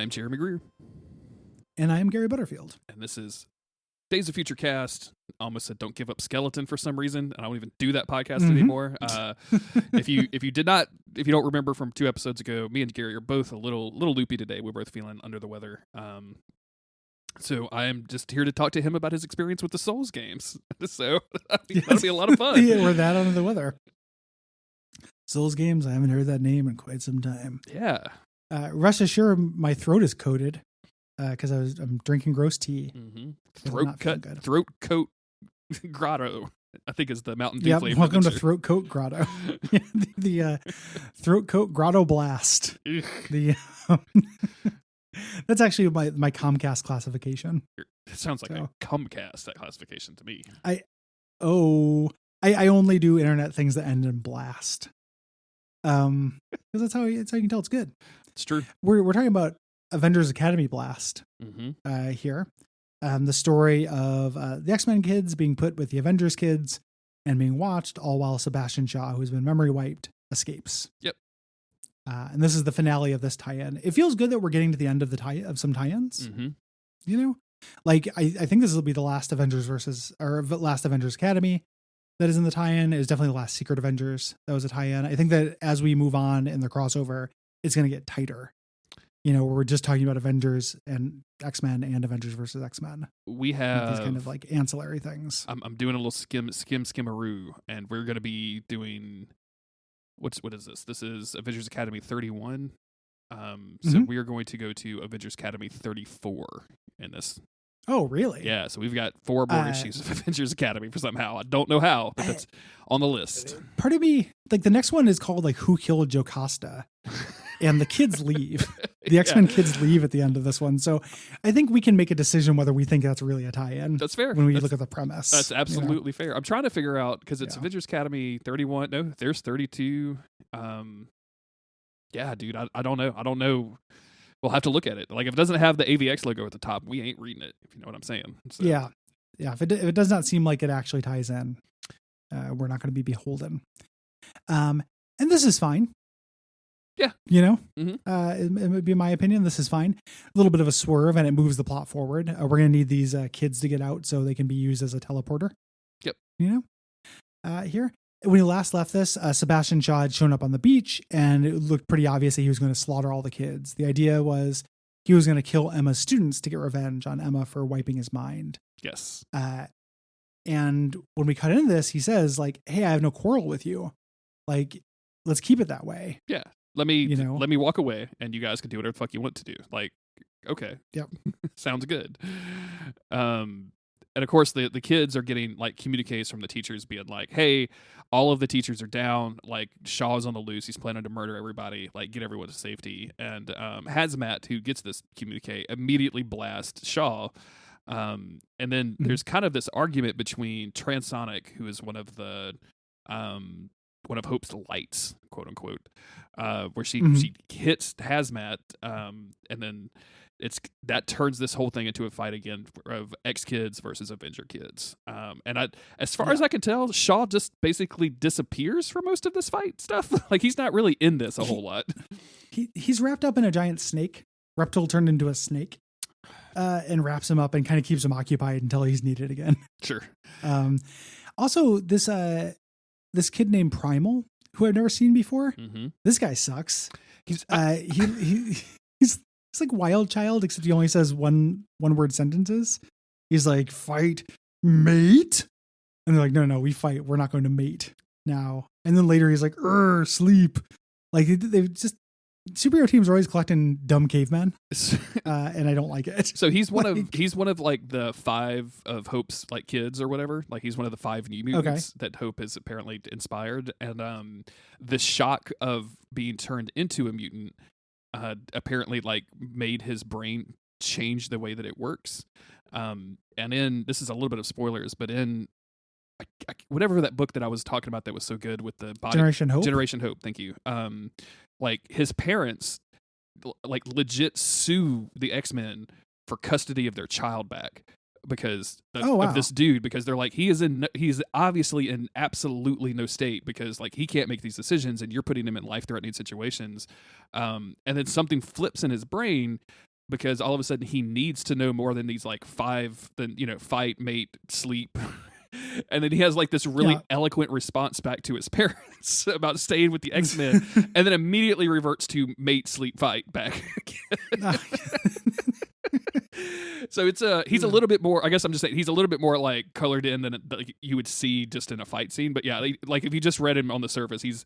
I'm Jeremy Greer. And I am Gary Butterfield. And this is Days of Future Cast. I almost said Don't Give Up Skeleton for some reason. I don't even do that podcast anymore. If you don't remember from 2 episodes ago, me and Gary are both a little loopy today. We're both feeling under the weather. So I am just here to talk to him about his experience with the Souls games. So that'll be a lot of fun. Yeah, we're that under the weather. Souls games, I haven't heard that name in quite some time. Yeah. Rest assured, my throat is coated because I'm drinking gross tea. Mm-hmm. Throat coat Grotto, I think is the Mountain Dew flavor. Welcome to Throat Coat Grotto. the Throat Coat Grotto Blast. That's actually my Comcast classification. It sounds like a Comcast classification to me. I only do internet things that end in blast. Because that's how you can tell it's good. It's true. We're talking about Avengers Academy Blast here. The story of the X-Men kids being put with the Avengers kids and being watched, all while Sebastian Shaw, who's been memory wiped, escapes. Yep. And this is the finale of this tie-in. It feels good that we're getting to the end of some tie-ins. Mm-hmm. You know, like I think this will be the last last Avengers Academy that is in the tie-in. It was definitely the last Secret Avengers that was a tie-in. I think that as we move on in the crossover, it's going to get tighter. You know, we're just talking about Avengers and X-Men and Avengers versus X-Men. We have these kind of like ancillary things. I'm doing a little skimmaroo, and we're going to be doing what is this? This is Avengers Academy 31. So we are going to go to Avengers Academy 34 in this. Oh, really? Yeah, so we've got 4 more issues of Avengers Academy for somehow. I don't know how, but that's on the list. Part of me, like the next one is called like Who Killed Jocasta? And the kids leave. The X-Men kids leave at the end of this one. So I think we can make a decision whether we think that's really a tie-in. That's fair. When we look at the premise. That's absolutely fair. I'm trying to figure out, because it's Avengers Academy 31. No, there's 32. Yeah, dude, I don't know. I don't know. We'll have to look at it. Like, if it doesn't have the AVX logo at the top, we ain't reading it, if you know what I'm saying. So. Yeah. If it does not seem like it actually ties in, we're not going to be beholden. And this is fine. Yeah. You know, it would be my opinion. This is fine. A little bit of a swerve and it moves the plot forward. We're going to need these kids to get out so they can be used as a teleporter. Yep. You know, here. When he last left this, Sebastian Shaw had shown up on the beach and it looked pretty obvious that he was going to slaughter all the kids. The idea was he was going to kill Emma's students to get revenge on Emma for wiping his mind. Yes. And when we cut into this, he says like, "Hey, I have no quarrel with you. Like, let's keep it that way." Yeah. Let me walk away and you guys can do whatever the fuck you want to do. Like, okay. Yep. Sounds good. And of course the kids are getting like communiques from the teachers being like, "Hey, all of the teachers are down. Like, Shaw's on the loose. He's planning to murder everybody. Like, get everyone to safety." And Hazmat, who gets this communique, immediately blasts Shaw. And then there's kind of this argument between Transonic, who is one of Hope's lights, quote unquote, where she hits Hazmat, and then that turns this whole thing into a fight again of X kids versus Avenger kids. And as far as I can tell, Shaw just basically disappears for most of this fight stuff. Like, he's not really in this a whole lot. He's wrapped up in a giant snake. Reptile turned into a snake. And wraps him up and kind of keeps him occupied until he's needed again. Sure. Also, this kid named Primal, who I've never seen before. This guy sucks. He's like Wild Child, except he only says one word sentences. He's like, "Fight, mate," and they're like, "No, we fight. We're not going to mate now." And then later he's like, sleep." Like they've just. Superhero teams are always collecting dumb cavemen, and I don't like it. So he's one of like the 5 of Hope's like kids or whatever. Like, he's one of the 5 new mutants that Hope has apparently inspired. And the shock of being turned into a mutant apparently like made his brain change the way that it works. And in this is a little bit of spoilers, but in whatever that book that I was talking about that was so good with the body, Generation Hope. Thank you. Like, his parents like legit sue the X-Men for custody of their child back because of this dude, because they're like, he's obviously in absolutely no state because like he can't make these decisions and you're putting him in life-threatening situations. And then something flips in his brain because all of a sudden he needs to know more than these like 5, fight, mate, sleep. And then he has like this really eloquent response back to his parents about staying with the X-Men, and then immediately reverts to mate, sleep, fight back. So he's a little bit more, I guess I'm just saying, he's a little bit more like colored in than like you would see just in a fight scene. But yeah, like if you just read him on the surface, he's,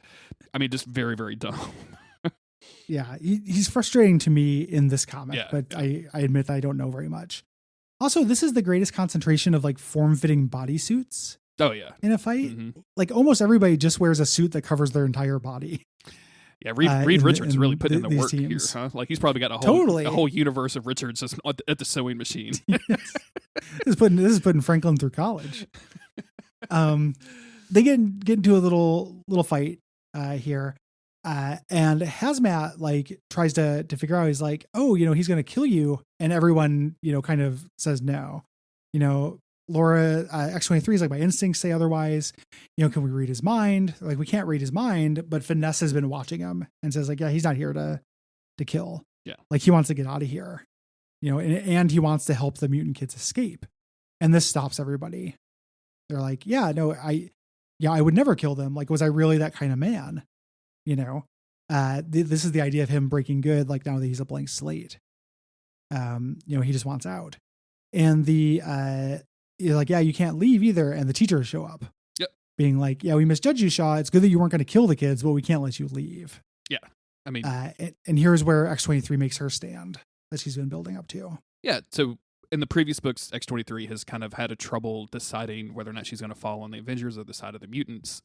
just very, very dumb. Yeah, he's frustrating to me in this comic, but I admit that I don't know very much. Also, this is the greatest concentration of like form-fitting bodysuits. Oh yeah, in a fight, like almost everybody just wears a suit that covers their entire body. Yeah, Reed Richards really putting in the work teams here, huh? Like he's probably got a whole universe of Richards just at the sewing machine. Yes. This is putting Franklin through college. They get into a little fight here. And Hazmat like tries to figure out, he's like, oh, he's going to kill you. And everyone, kind of says no. Laura, X-23 is like, my instincts say otherwise. Can we read his mind? Like, we can't read his mind, but Finesse has been watching him and says like, yeah, he's not here to kill. Yeah. Like he wants to get out of here, and he wants to help the mutant kids escape. And this stops everybody. They're like, yeah, no, I would never kill them. Like, was I really that kind of man? This is the idea of him breaking good. Like now that he's a blank slate, he just wants out. And you're like, yeah, you can't leave either. And the teachers show up. Yep. Being like, yeah, we misjudged you, Shaw. It's good that you weren't going to kill the kids, but we can't let you leave. Yeah. And here's where X-23 makes her stand that she's been building up to. Yeah. So in the previous books, X-23 has kind of had a trouble deciding whether or not she's going to fall on the Avengers or the side of the mutants,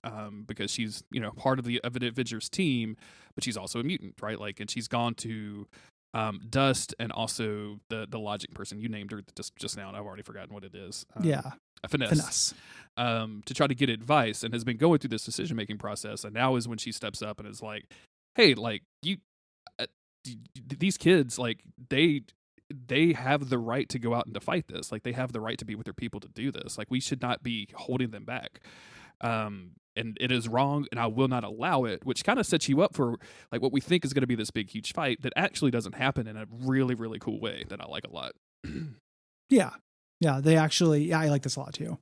because she's, part of the Avengers team, but she's also a mutant, right? Like, and she's gone to Dust and also the logic person. You named her just now, and I've already forgotten what it is. Finesse. To try to get advice, and has been going through this decision-making process, and now is when she steps up and is like, hey, like, these kids, like, they have the right to go out and to fight this. Like, they have the right to be with their people to do this. Like, we should not be holding them back. And it is wrong, and I will not allow it, which kind of sets you up for like what we think is going to be this big, huge fight that actually doesn't happen in a really, really cool way that I like a lot. Yeah. They actually, I like this a lot too.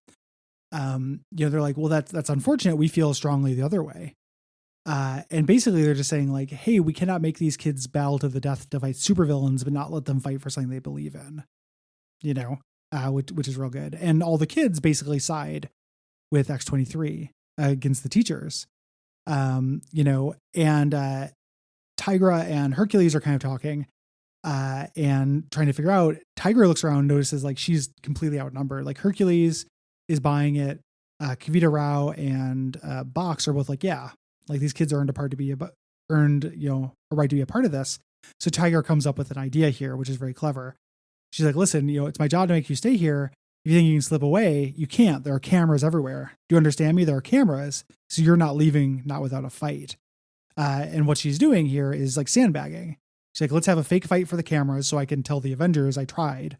They're like, well, that's unfortunate. We feel strongly the other way. And basically they're just saying like, hey, we cannot make these kids battle to the death to fight supervillains, but not let them fight for something they believe in, which is real good. And all the kids basically side with X-23 against the teachers, and Tigra and Hercules are kind of talking, and trying to figure out. Tigra looks around, notices like she's completely outnumbered. Like Hercules is buying it. Kavita Rao and Box are both like, yeah, like these kids earned a right to be a part of this. So Tiger comes up with an idea here, which is very clever. She's like, listen, it's my job to make you stay here. If you think you can slip away, you can't. There are cameras everywhere. Do you understand me? There are cameras. So you're not leaving, not without a fight. And what she's doing here is like sandbagging. She's like, let's have a fake fight for the cameras so I can tell the Avengers I tried.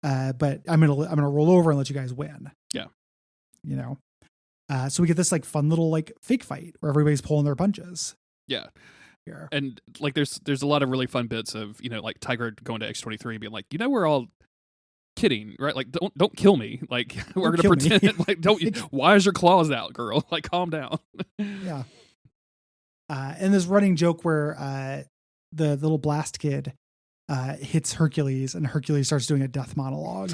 But I'm gonna roll over and let you guys win. Yeah. So we get this like fun little like fake fight where everybody's pulling their punches. Yeah. Here. And like there's a lot of really fun bits of, like Tiger going to X-23 and being like, we're all kidding, right? Like don't kill me. Like we're gonna pretend like why is your claws out, girl? Like calm down. Yeah. And this running joke where the little blast kid hits Hercules and Hercules starts doing a death monologue.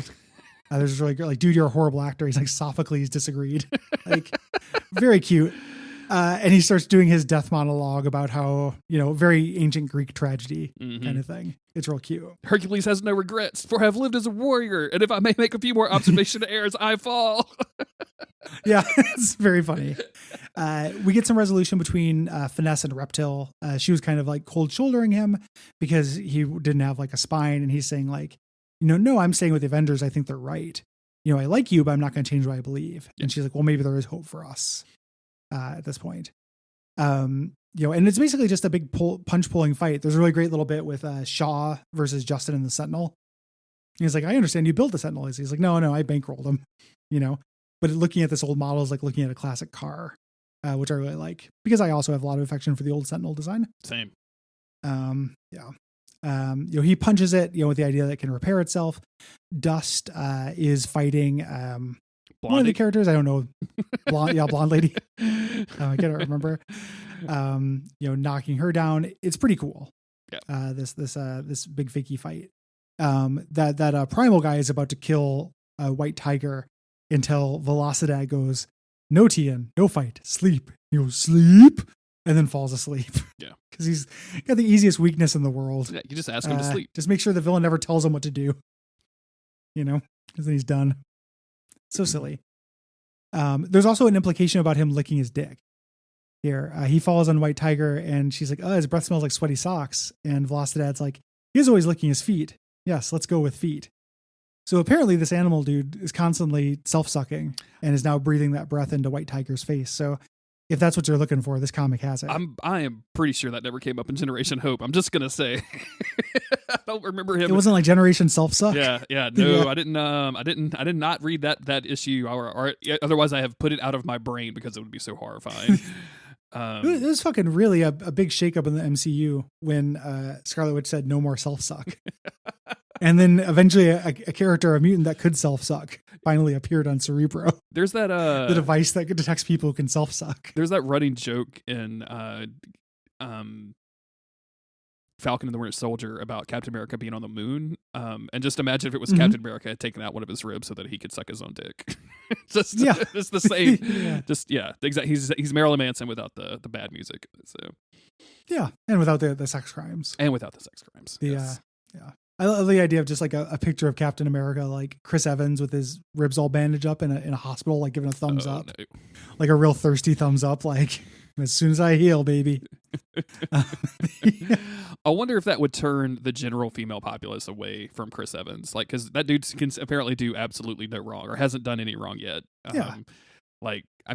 There's really good, like, dude, you're a horrible actor. He's like, Sophocles disagreed. Like, very cute. And he starts doing his death monologue about how, very ancient Greek tragedy kind of thing. It's real cute. Hercules has no regrets, for I have lived as a warrior. And if I may make a few more observation errors, I fall. Yeah, it's very funny. We get some resolution between Finesse and Reptile. She was kind of like cold shouldering him because he didn't have like a spine. And he's saying like, no, I'm staying with the Avengers. I think they're right. I like you, but I'm not going to change what I believe. Yeah. And she's like, well, maybe there is hope for us at this point. And it's basically just a big punch pulling fight. There's a really great little bit with Shaw versus Justin and the Sentinel. And he's like, I understand you built the Sentinel. He's like, no, I bankrolled him, but looking at this old model is like looking at a classic car, which I really like because I also have a lot of affection for the old Sentinel design. Same. Yeah. He punches it, with the idea that it can repair itself. Dust is fighting one of the characters. I don't know. Blonde lady. I can't remember. Knocking her down. It's pretty cool. Yeah. This big fakey fight. That primal guy is about to kill White Tiger until Velocidad goes, "No, Tian, no fight, sleep." He goes, "Sleep," and then falls asleep. Yeah. Because he's got the easiest weakness in the world. Yeah, you just ask him to sleep. Just make sure the villain never tells him what to do. Because then he's done. So silly. There's also an implication about him licking his dick. Here, he falls on White Tiger, and she's like, "Oh, his breath smells like sweaty socks." And Velocidad's like, "He's always licking his feet. Yes, let's go with feet." So apparently this animal dude is constantly self-sucking and is now breathing that breath into White Tiger's face. So if that's what you're looking for, this comic has it. I am pretty sure that never came up in Generation Hope. I'm just gonna say, I don't remember him. It wasn't like Generation Self-Suck. Yeah. No, I didn't. I did not read that issue, or otherwise I have put it out of my brain because it would be so horrifying. It was fucking really a big shakeup in the MCU when Scarlet Witch said no more self-suck. And then eventually a character, a mutant that could self-suck, finally appeared on Cerebro. There's that the device that detects people who can self-suck. There's that running joke in Falcon and the Winter Soldier about Captain America being on the moon. And just imagine if it was Captain America had taken out one of his ribs so that he could suck his own dick. It's the same. Exactly. He's Marilyn Manson without the bad music. So and without the sex crimes. Yes. I love the idea of just like a picture of Captain America, like Chris Evans with his ribs all bandaged up in a hospital, like giving a thumbs up, no. Like a real thirsty thumbs up, like as soon as I heal, baby. I wonder if that would turn the general female populace away from Chris Evans, like because that dude can apparently do absolutely no wrong or hasn't done any wrong yet.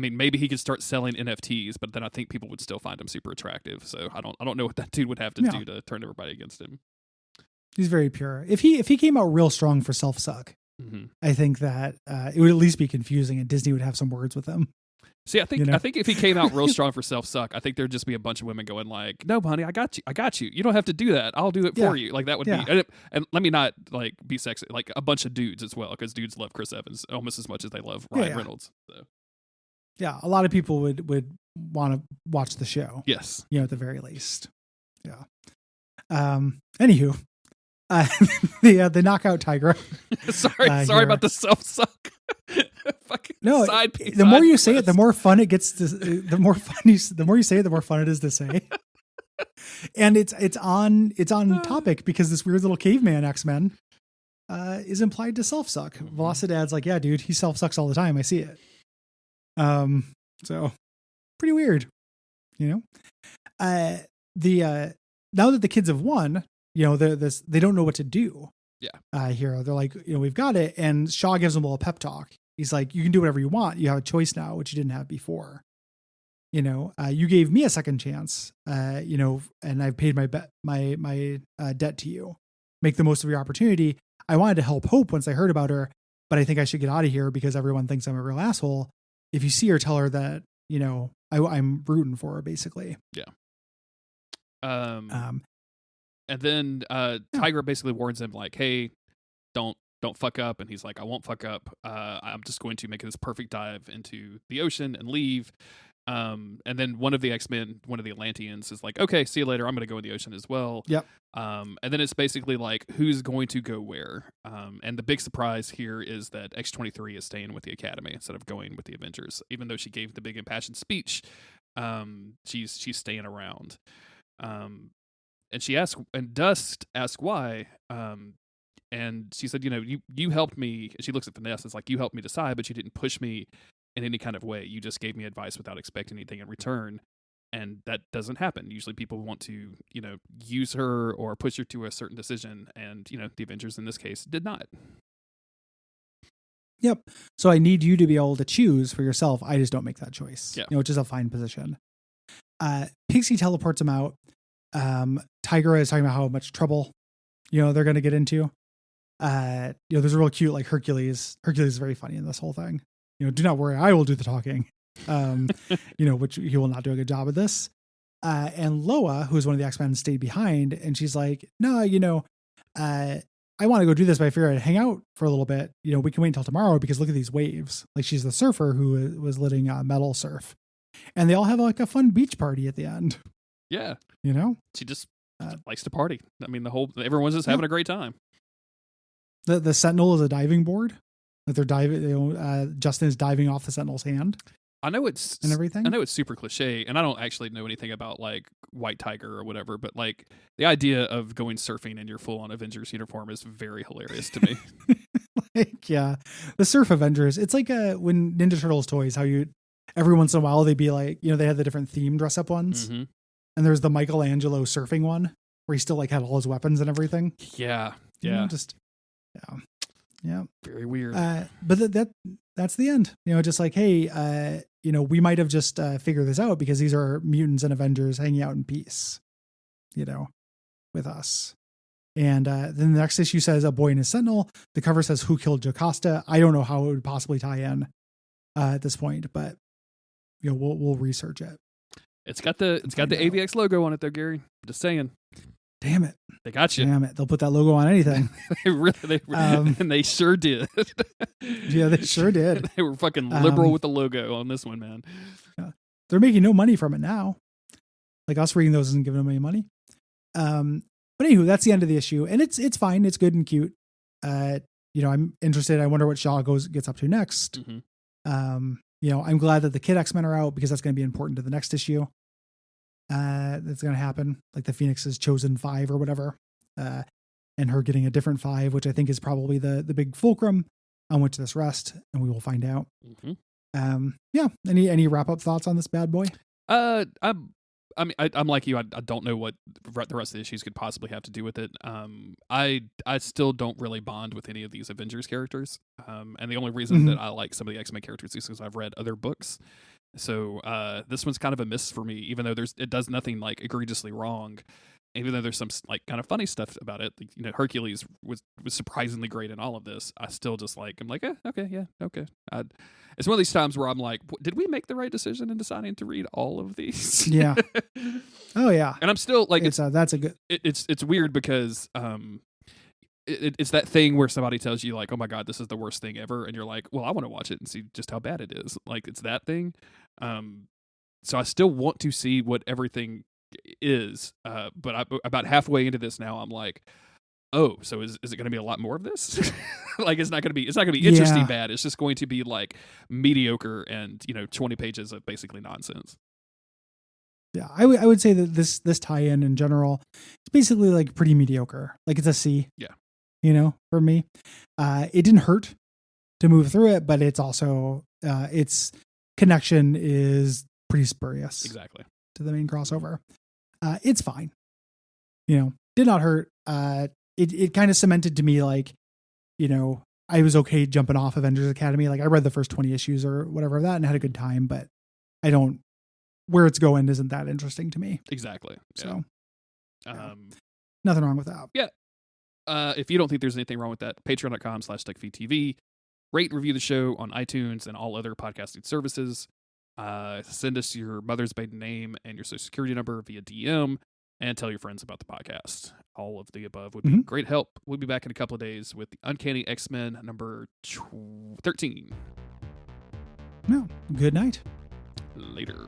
Maybe he could start selling NFTs, but then I think people would still find him super attractive. So I don't know what that dude would have to do to turn everybody against him. He's very pure. If he came out real strong for self-suck, I think that it would at least be confusing, and Disney would have some words with him. See, I think if he came out real strong for self-suck, I think there'd just be a bunch of women going like, "No, honey, I got you. You don't have to do that. I'll do it for you." Like that would be, and let me not like be sexy, like a bunch of dudes as well, because dudes love Chris Evans almost as much as they love Ryan Reynolds. So. Yeah, a lot of people would want to watch the show. Yes, at the very least. Yeah. Anywho. The knockout Tigra. sorry about the self-suck. The more you say it, the more fun it gets. The more you say it, the more fun it is to say. And it's on topic because this weird little caveman X-Men is implied to self-suck. Velocidad's like, "Yeah, dude, he self-sucks all the time. I see it." So pretty weird, now that the kids have won, they don't know what to do. Yeah. Here they're like, we've got it. And Shaw gives them a little pep talk. He's like, "You can do whatever you want. You have a choice now, which you didn't have before. You gave me a second chance, and I've paid my debt to you. Make the most of your opportunity. I wanted to help Hope once I heard about her, but I think I should get out of here because everyone thinks I'm a real asshole. If you see her, tell her that, I'm rooting for her, basically." Yeah. And then Tigra basically warns him like, "Hey, don't fuck up." And he's like, "I won't fuck up. I'm just going to make this perfect dive into the ocean and leave." And then one of the X-Men, one of the Atlanteans, is like, "Okay, see you later. I'm going to go in the ocean as well." Yep. And then it's basically like, who's going to go where? And the big surprise here is that X-23 is staying with the Academy instead of going with the Avengers. Even though she gave the big impassioned speech, she's staying around. And she asked, and Dust asked why. And she said, you helped me. She looks at Vanessa. It's like, you helped me decide, but you didn't push me in any kind of way. You just gave me advice without expecting anything in return. And that doesn't happen. Usually people want to, use her or push her to a certain decision. And, the Avengers in this case did not. Yep. So I need you to be able to choose for yourself. I just don't make that choice, which is a fine position. Pixie teleports him out. Tigra is talking about how much trouble, they're going to get into. There's a real cute, like Hercules. Hercules is very funny in this whole thing. Do not worry, I will do the talking. Which he will not do a good job of this. And Loa, who's one of the X-Men, stayed behind, and she's like, no, I want to go do this, but I figured I'd hang out for a little bit. We can wait until tomorrow because look at these waves. Like, she's the surfer who was letting metal surf. And they all have like a fun beach party at the end. Yeah. She just likes to party. I mean, everyone's just having a great time. The Sentinel is a diving board. Like, they're diving, Justin is diving off the Sentinel's hand. I know it's and everything. I know it's super cliche, and I don't actually know anything about like White Tiger or whatever, but like the idea of going surfing in your full-on Avengers uniform is very hilarious to me. Like, yeah, the Surf Avengers. It's like when Ninja Turtles toys, how every once in a while they'd be like, they had the different theme dress-up ones, and there's the Michelangelo surfing one where he still like had all his weapons and everything. Yeah, yeah, very weird. But that's the end. Just like, hey, we might have just figured this out because these are mutants and Avengers hanging out in peace, with us. And then the next issue says A Boy and His Sentinel. The cover says Who Killed Jocasta. I don't know how it would possibly tie in at this point, but we'll research it. It's got the AVX logo on it though, Gary. Just saying. Damn it. They got you. Damn it. They'll put that logo on anything. And they sure did. Yeah, they sure did. They were fucking liberal with the logo on this one, man. Yeah. They're making no money from it now. Like, us reading those isn't giving them any money. But anywho, that's the end of the issue. And it's fine. It's good and cute. I'm interested. I wonder what Shaw gets up to next. I'm glad that the Kid X-Men are out because that's going to be important to the next issue. That's going to happen. Like the Phoenix's chosen 5 or whatever. And her getting a different 5, which I think is probably the big fulcrum on which this rests, and we will find out. Any wrap up thoughts on this bad boy? I'm like you. I don't know what the rest of the issues could possibly have to do with it. I still don't really bond with any of these Avengers characters. And the only reason that I like some of the X-Men characters is because I've read other books. So this one's kind of a miss for me, even though it does nothing like egregiously wrong. Even though there's some like kind of funny stuff about it, like, Hercules was surprisingly great in all of this. I still just I'm like, okay, yeah, okay. It's one of these times where I'm like, did we make the right decision in deciding to read all of these? Yeah. Oh yeah. And I'm still like, that's a good. It's weird because it's that thing where somebody tells you like, oh my God, this is the worst thing ever, and you're like, well, I want to watch it and see just how bad it is. Like, it's that thing. So I still want to see what everything is, but about halfway into this now, I'm like, oh, so is it going to be a lot more of this? Like, it's not going to be interesting bad. It's just going to be like mediocre and 20 pages of basically nonsense. Yeah, I would say that this tie-in in general, it's basically like pretty mediocre. Like, it's a C. Yeah. For me, it didn't hurt to move through it, but it's also its connection is pretty spurious. Exactly. To the main crossover. It's fine. Did not hurt. It kind of cemented to me like, I was okay jumping off Avengers Academy. Like, I read the first 20 issues or whatever of that and had a good time, but where it's going isn't that interesting to me. Exactly. So nothing wrong with that. Yeah. If you don't think there's anything wrong with that, patreon.com/Duckfeed.tv. Rate and review the show on iTunes and all other podcasting services. Send us your mother's maiden name and your social security number via DM, and tell your friends about the podcast. All of the above would be great help. We'll be back in a couple of days with the Uncanny X-Men number 13. No, good night. Later.